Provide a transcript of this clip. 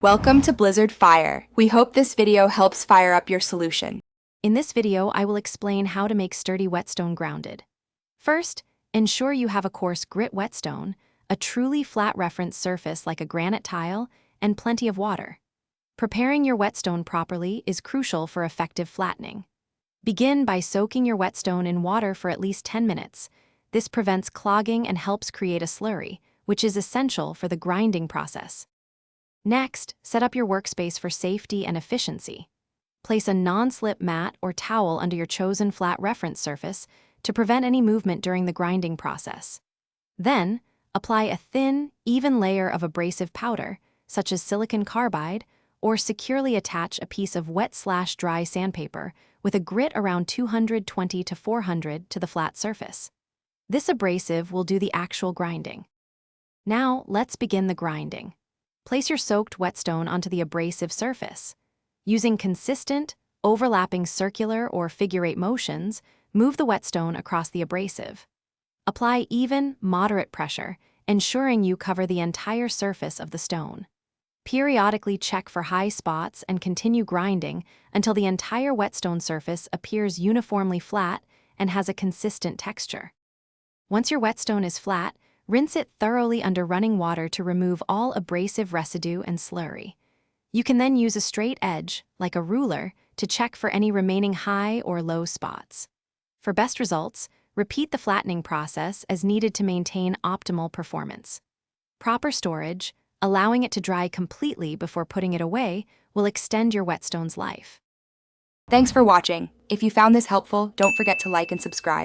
Welcome to Blizzard Fire. We hope this video helps fire up your solution. In this video, I will explain how to make sturdy whetstone grounded. First, ensure you have a coarse grit whetstone, a truly flat reference surface like a granite tile, and plenty of water. Preparing your whetstone properly is crucial for effective flattening. Begin by soaking your whetstone in water for at least 10 minutes. This prevents clogging and helps create a slurry, which is essential for the grinding process. Next, set up your workspace for safety and efficiency. Place a non-slip mat or towel under your chosen flat reference surface to prevent any movement during the grinding process. Then, apply a thin, even layer of abrasive powder, such as silicon carbide, or securely attach a piece of wet/dry sandpaper with a grit around 220 to 400 to the flat surface. This abrasive will do the actual grinding. Now, let's begin the grinding. Place your soaked whetstone onto the abrasive surface. Using consistent, overlapping circular or figure-8 motions, move the whetstone across the abrasive. Apply even, moderate pressure, ensuring you cover the entire surface of the stone. Periodically check for high spots and continue grinding until the entire whetstone surface appears uniformly flat and has a consistent texture. Once your whetstone is flat, rinse it thoroughly under running water to remove all abrasive residue and slurry. You can then use a straight edge, like a ruler, to check for any remaining high or low spots. For best results, repeat the flattening process as needed to maintain optimal performance. Proper storage, allowing it to dry completely before putting it away, will extend your whetstone's life. Thanks for watching. If you found this helpful, don't forget to like and subscribe.